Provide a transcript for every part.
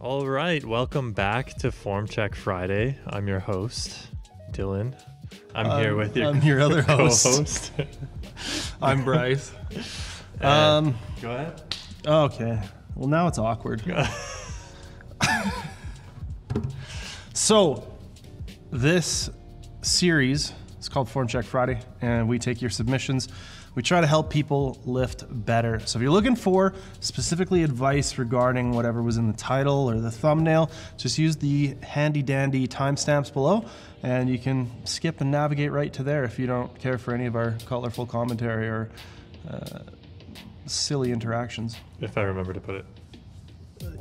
All right, welcome back to Form Check Friday. I'm your host, Dylan. I'm here with your other host. co-host. I'm Bryce. Go ahead. Okay. Well, now it's awkward. So, this series is called Form Check Friday, and we take your submissions. We try to help people lift better. So if you're looking for specifically advice regarding whatever was in the title or the thumbnail, just use the handy dandy timestamps below and you can skip and navigate right to there if you don't care for any of our colorful commentary or silly interactions. If I remember to put it.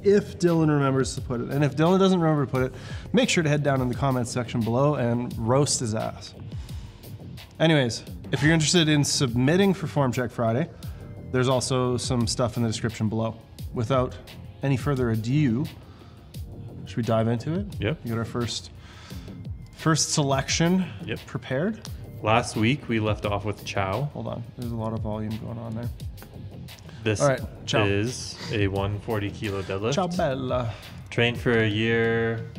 If Dylan remembers to put it. And if Dylan doesn't remember to put it, make sure to head down in the comments section below and roast his ass. Anyways, if you're interested in submitting for Form Check Friday, there's also some stuff in the description below. Without any further ado, should we dive into it? Yep. You got our first selection prepared? Last week we left off with chow. Hold on, there's a lot of volume going on there. This is a 140 kilo deadlift. Ciao bella. Trained for a year,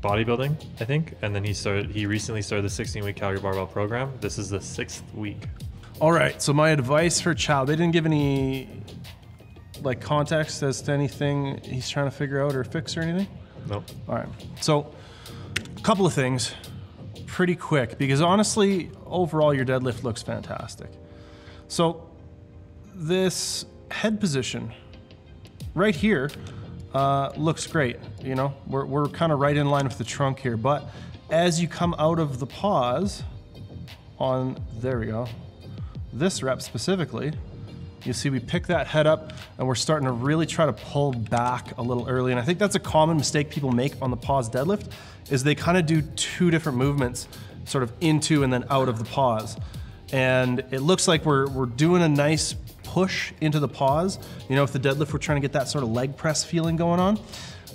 bodybuilding, I think, and then he recently started the 16-week Calgary Barbell program. This is the 6th week. All right, so my advice for Chow, they didn't give any like context as to anything he's trying to figure out or fix or anything? Nope. All right, so a couple of things pretty quick, because honestly, overall your deadlift looks fantastic. So this head position right here looks great. You know, we're kind of right in line with the trunk here, but as you come out of the pause on, there we go, this rep specifically, you see we pick that head up and we're starting to really try to pull back a little early. And I think that's a common mistake people make on the pause deadlift, is they kind of do two different movements, sort of into and then out of the pause. And it looks like we're doing a nice push into the pause. You know, if the deadlift, we're trying to get that sort of leg press feeling going on.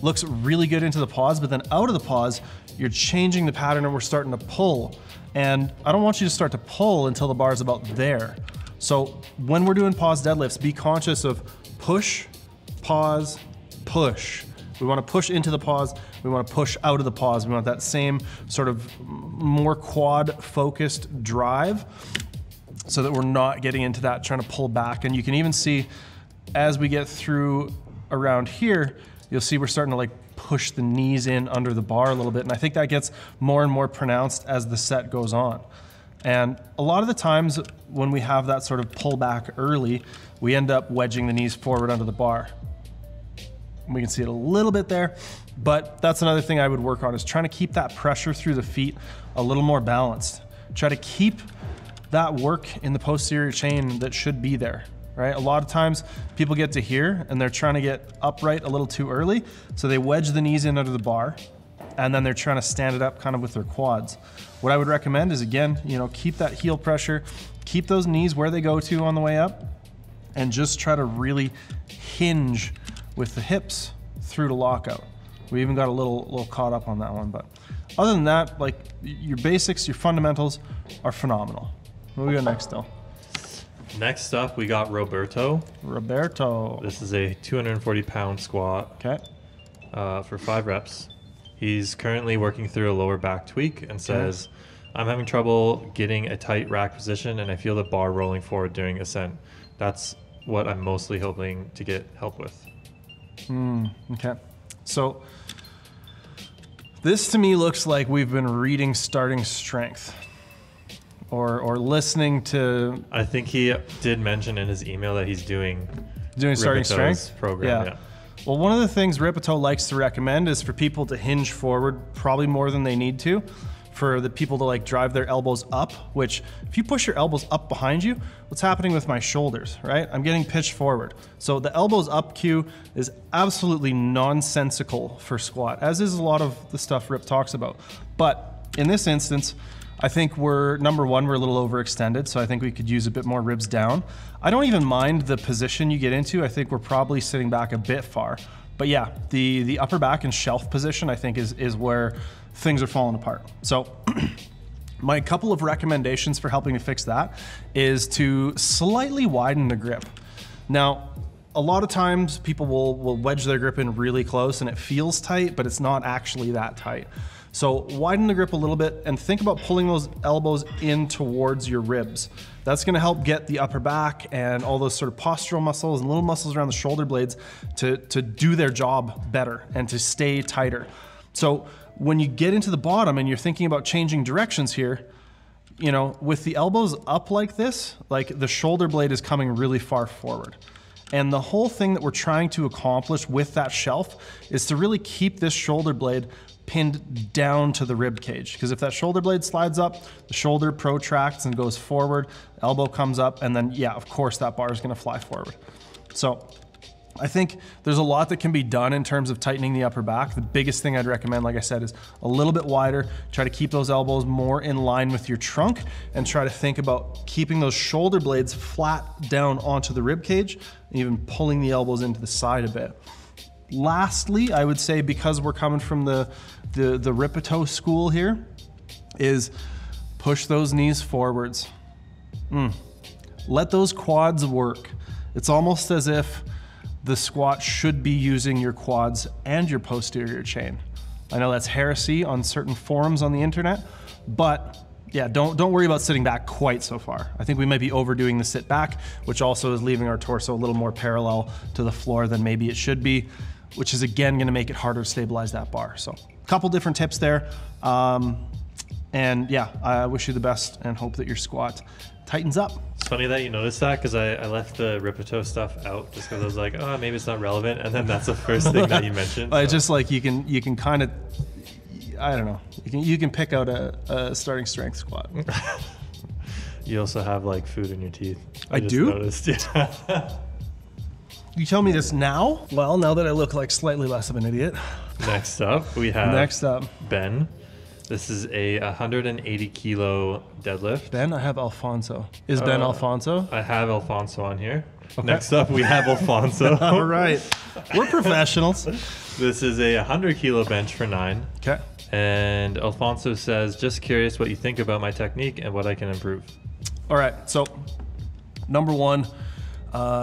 Looks really good into the pause, but then out of the pause, you're changing the pattern and we're starting to pull. And I don't want you to start to pull until the bar is about there. So when we're doing pause deadlifts, be conscious of push, pause, push. We want to push into the pause. We want to push out of the pause. We want that same sort of more quad focused drive, so that we're not getting into that trying to pull back. And you can even see as we get through around here, you'll see we're starting to like push the knees in under the bar a little bit. And I think that gets more and more pronounced as the set goes on. And a lot of the times when we have that sort of pull back early, we end up wedging the knees forward under the bar. We can see it a little bit there, but that's another thing I would work on, is trying to keep that pressure through the feet a little more balanced. Try to keep that work in the posterior chain that should be there, right? A lot of times people get to here and they're trying to get upright a little too early, so they wedge the knees in under the bar and then they're trying to stand it up kind of with their quads. What I would recommend is, again, you know, keep that heel pressure, keep those knees where they go to on the way up, and just try to really hinge with the hips through to lockout. We even got a little caught up on that one, but other than that, like your basics, your fundamentals are phenomenal. What do we got next, though? Next up, we got Roberto. This is a 240-pound squat. Okay. For 5 reps. He's currently working through a lower back tweak and says, I'm having trouble getting a tight rack position and I feel the bar rolling forward during ascent. That's what I'm mostly hoping to get help with. Okay. So this to me looks like we've been reading Starting Strength. Or listening to... I think he did mention in his email that he's doing Starting Strength program. Yeah. Well, one of the things Ep02 likes to recommend is for people to hinge forward probably more than they need to, for the people to like drive their elbows up, which if you push your elbows up behind you, what's happening with my shoulders, right? I'm getting pitched forward. So the elbows up cue is absolutely nonsensical for squat, as is a lot of the stuff Rip talks about. But in this instance, I think number one, we're a little overextended, so I think we could use a bit more ribs down. I don't even mind the position you get into. I think we're probably sitting back a bit far. But yeah, the upper back and shelf position, I think is where things are falling apart. So my couple of recommendations for helping to fix that is to slightly widen the grip. Now, a lot of times people will wedge their grip in really close and it feels tight, but it's not actually that tight. So widen the grip a little bit and think about pulling those elbows in towards your ribs. That's gonna help get the upper back and all those sort of postural muscles and little muscles around the shoulder blades to do their job better and to stay tighter. So when you get into the bottom and you're thinking about changing directions here, you know, with the elbows up like this, like the shoulder blade is coming really far forward. And the whole thing that we're trying to accomplish with that shelf is to really keep this shoulder blade pinned down to the rib cage. Because if that shoulder blade slides up, the shoulder protracts and goes forward, elbow comes up, and then yeah, of course that bar is gonna fly forward. So I think there's a lot that can be done in terms of tightening the upper back. The biggest thing I'd recommend, like I said, is a little bit wider. Try to keep those elbows more in line with your trunk and try to think about keeping those shoulder blades flat down onto the rib cage and even pulling the elbows into the side a bit. Lastly, I would say, because we're coming from the Ep02 school here, is push those knees forwards. Let those quads work. It's almost as if the squat should be using your quads and your posterior chain. I know that's heresy on certain forums on the internet, but yeah, don't worry about sitting back quite so far. I think we might be overdoing the sit back, which also is leaving our torso a little more parallel to the floor than maybe it should be, which is again gonna make it harder to stabilize that bar. So a couple different tips there. And yeah, I wish you the best and hope that your squat tightens up. It's funny that you noticed that, because I left the Ep02 stuff out just because I was like, oh, maybe it's not relevant, and then that's the first thing that you mentioned. So. Just like you can kind of, I don't know, you can pick out a starting strength squat. You also have like food in your teeth. I just do? Noticed. Yeah. You tell me this now? Well, now that I look like slightly less of an idiot. Next up, we have Ben. This is a 180 kilo deadlift. Ben, I have Alfonso. Is Ben Alfonso? I have Alfonso on here. Okay. Next up, we have Alfonso. All right. We're professionals. This is a 100 kilo bench for 9. Okay. And Alfonso says, just curious what you think about my technique and what I can improve. All right. So, number one,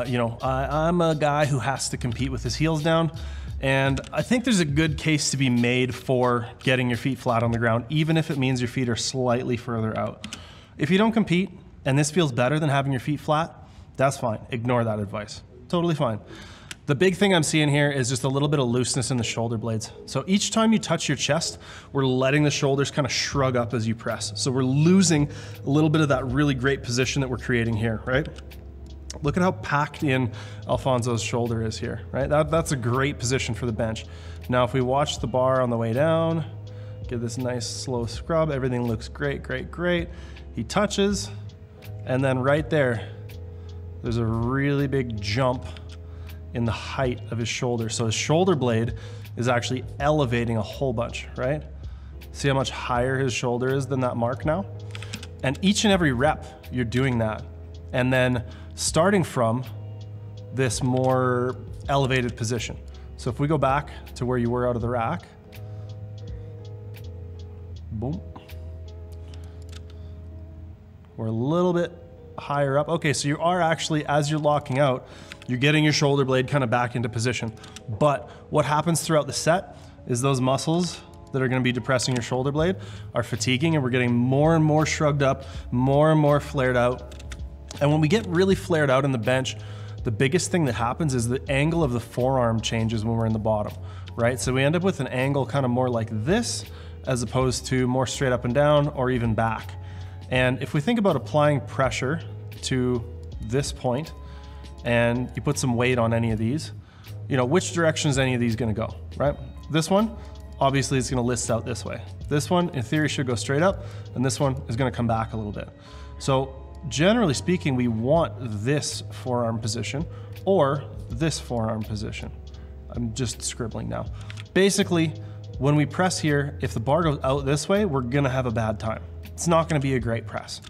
you know, I'm a guy who has to compete with his heels down. And I think there's a good case to be made for getting your feet flat on the ground, even if it means your feet are slightly further out. If you don't compete and this feels better than having your feet flat, that's fine. Ignore that advice. Totally fine. The big thing I'm seeing here is just a little bit of looseness in the shoulder blades. So each time you touch your chest, we're letting the shoulders kind of shrug up as you press. So we're losing a little bit of that really great position that we're creating here, right? Look at how packed in Alfonso's shoulder is here, right? That's a great position for the bench. Now, if we watch the bar on the way down, get this nice slow scrub, everything looks great, great, great. He touches, and then right there, there's a really big jump in the height of his shoulder. So his shoulder blade is actually elevating a whole bunch, right? See how much higher his shoulder is than that mark now? And each and every rep, you're doing that. And then starting from this more elevated position. So if we go back to where you were out of the rack, boom. We're a little bit higher up. Okay, so you are actually, as you're locking out, you're getting your shoulder blade kind of back into position. But what happens throughout the set is those muscles that are gonna be depressing your shoulder blade are fatiguing, and we're getting more and more shrugged up, more and more flared out. And when we get really flared out in the bench, the biggest thing that happens is the angle of the forearm changes when we're in the bottom, right? So we end up with an angle kind of more like this, as opposed to more straight up and down or even back. And if we think about applying pressure to this point, and you put some weight on any of these, you know, which direction is any of these gonna go, right? This one, obviously it's gonna list out this way. This one, in theory, should go straight up, and this one is gonna come back a little bit. So generally speaking, we want this forearm position or this forearm position. I'm just scribbling now. Basically, when we press here, if the bar goes out this way, we're gonna have a bad time. It's not gonna be a great press.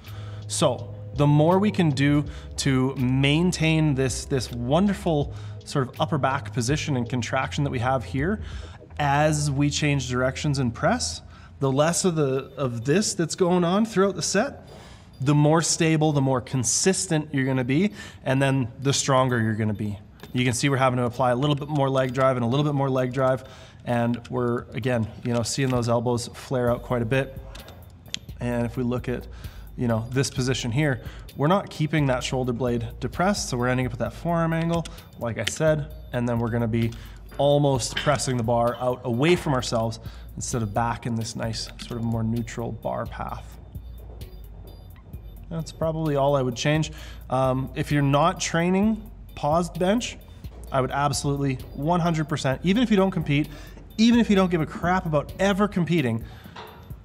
So the more we can do to maintain this wonderful sort of upper back position and contraction that we have here, as we change directions and press, the less of this that's going on throughout the set, the more stable, the more consistent you're gonna be, and then the stronger you're gonna be. You can see we're having to apply a little bit more leg drive and a little bit more leg drive. And we're, again, seeing those elbows flare out quite a bit. And if we look at, this position here, we're not keeping that shoulder blade depressed. So we're ending up with that forearm angle, like I said, and then we're gonna be almost pressing the bar out away from ourselves instead of back in this nice sort of more neutral bar path. That's probably all I would change. If you're not training paused bench, I would absolutely 100%, even if you don't compete, even if you don't give a crap about ever competing,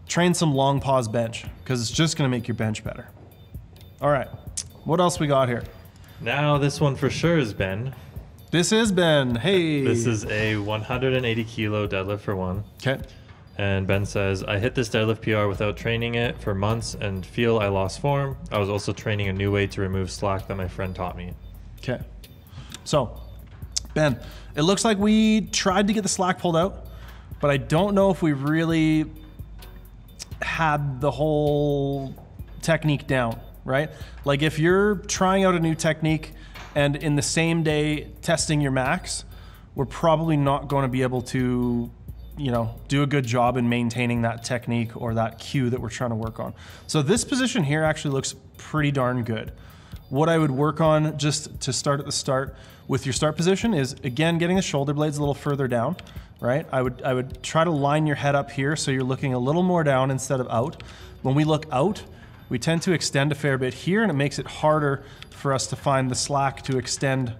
train some long pause bench, because it's just gonna make your bench better. All right, what else we got here? Now this one for sure is Ben. This is Ben, hey. This is a 180 kilo deadlift for one. Okay. And Ben says, I hit this deadlift PR without training it for months and feel I lost form. I was also training a new way to remove slack that my friend taught me. Okay. So, Ben, it looks like we tried to get the slack pulled out, but I don't know if we really had the whole technique down, right? Like if you're trying out a new technique and in the same day testing your max, we're probably not going to be able to, do a good job in maintaining that technique or that cue that we're trying to work on. So this position here actually looks pretty darn good. What I would work on just to start at the start with your start position is, again, getting the shoulder blades a little further down, right? I would try to line your head up here so you're looking a little more down instead of out. When we look out, we tend to extend a fair bit here, and it makes it harder for us to find the slack to extend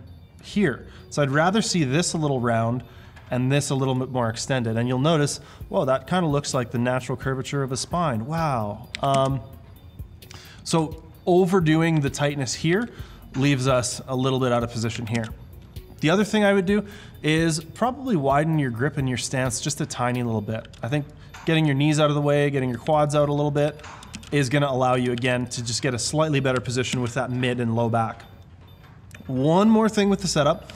here. So I'd rather see this a little round and this a little bit more extended. And you'll notice, whoa, that kind of looks like the natural curvature of a spine. Wow. So overdoing the tightness here leaves us a little bit out of position here. The other thing I would do is probably widen your grip and your stance just a tiny little bit. I think getting your knees out of the way, getting your quads out a little bit is gonna allow you, again, to just get a slightly better position with that mid and low back. One more thing with the setup.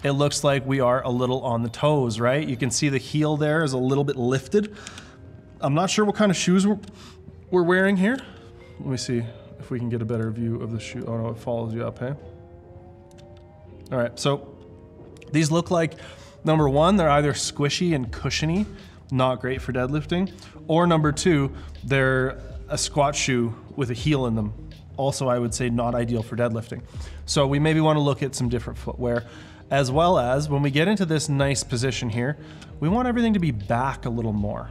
It looks like we are a little on the toes, right? You can see the heel there is a little bit lifted. I'm not sure what kind of shoes we're wearing here. Let me see if we can get a better view of the shoe. Oh no, it follows you up, hey? All right, so these look like, number one, they're either squishy and cushiony, not great for deadlifting, or number two, they're a squat shoe with a heel in them. Also, I would say not ideal for deadlifting. So we maybe wanna look at some different footwear, as well as when we get into this nice position here, we want everything to be back a little more.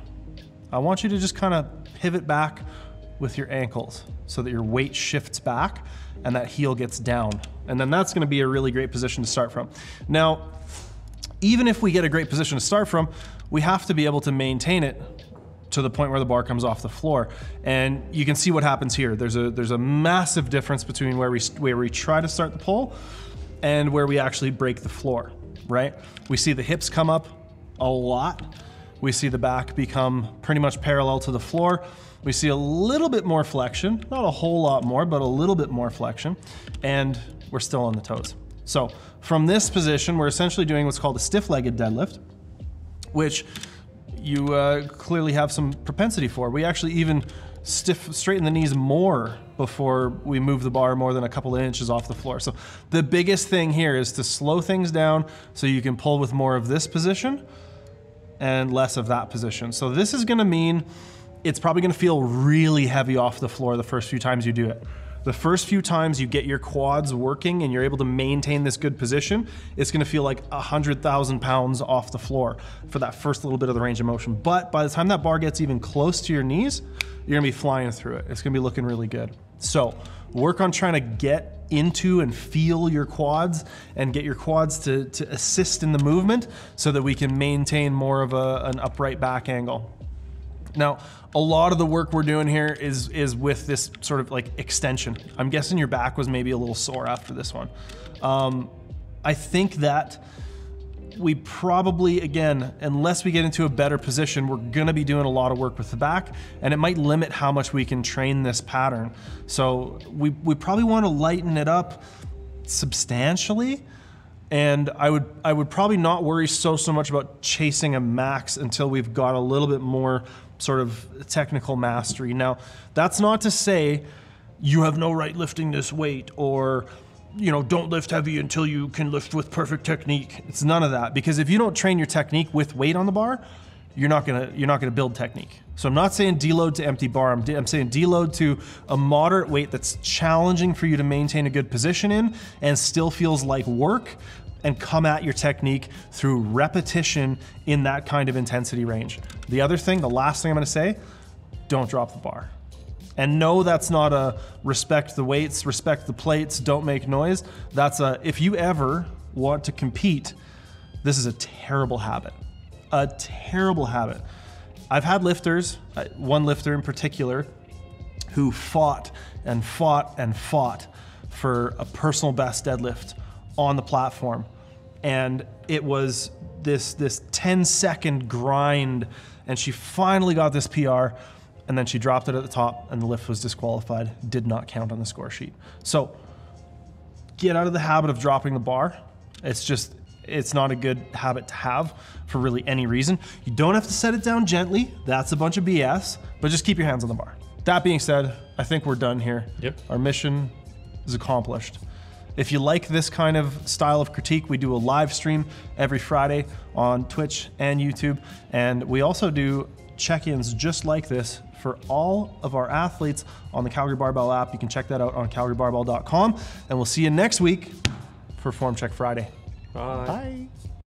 I want you to just kind of pivot back with your ankles so that your weight shifts back and that heel gets down. And then that's gonna be a really great position to start from. Now, even if we get a great position to start from, we have to be able to maintain it to the point where the bar comes off the floor. And you can see what happens here. There's a massive difference between where we try to start the pull and where we actually break the floor, right? We see the hips come up a lot. We see the back become pretty much parallel to the floor. We see a little bit more flexion, not a whole lot more, but a little bit more flexion, and we're still on the toes. So from this position, we're essentially doing what's called a stiff-legged deadlift, which you clearly have some propensity for. We actually even straighten the knees more before we move the bar more than a couple of inches off the floor. So the biggest thing here is to slow things down so you can pull with more of this position and less of that position. So this is gonna mean it's probably gonna feel really heavy off the floor the first few times you do it. The first few times you get your quads working and you're able to maintain this good position, it's gonna feel like 100,000 pounds off the floor for that first little bit of the range of motion. But by the time that bar gets even close to your knees, you're gonna be flying through it. It's gonna be looking really good. So work on trying to get into and feel your quads and get your quads to assist in the movement so that we can maintain more of an upright back angle. Now, a lot of the work we're doing here is with this sort of like extension. I'm guessing your back was maybe a little sore after this one. I think that we probably, again, unless we get into a better position, we're gonna be doing a lot of work with the back, and it might limit how much we can train this pattern. So we probably wanna lighten it up substantially, and I would probably not worry so much about chasing a max until we've got a little bit more sort of technical mastery. Now, that's not to say you have no right lifting this weight, or you know, don't lift heavy until you can lift with perfect technique. It's none of that, because if you don't train your technique with weight on the bar, you're not gonna build technique. So I'm not saying deload to empty bar. I'm saying deload to a moderate weight that's challenging for you to maintain a good position in and still feels like work, and come at your technique through repetition in that kind of intensity range. The other thing, the last thing I'm gonna say, don't drop the bar. And no, that's not a respect the weights, respect the plates, don't make noise. That's a, if you ever want to compete, this is a terrible habit. A terrible habit. I've had lifters, one lifter in particular, who fought and fought and fought for a personal best deadlift on the platform. And it was this 10-second grind, and she finally got this PR, and then she dropped it at the top, and the lift was disqualified, did not count on the score sheet. So get out of the habit of dropping the bar. It's not a good habit to have for really any reason. You don't have to set it down gently. That's a bunch of BS, but just keep your hands on the bar. That being said, I think we're done here. Yep. Our mission is accomplished. If you like this kind of style of critique, we do a live stream every Friday on Twitch and YouTube. And we also do check-ins just like this for all of our athletes on the Calgary Barbell app. You can check that out on calgarybarbell.com. And we'll see you next week for Form Check Friday. Bye. Bye.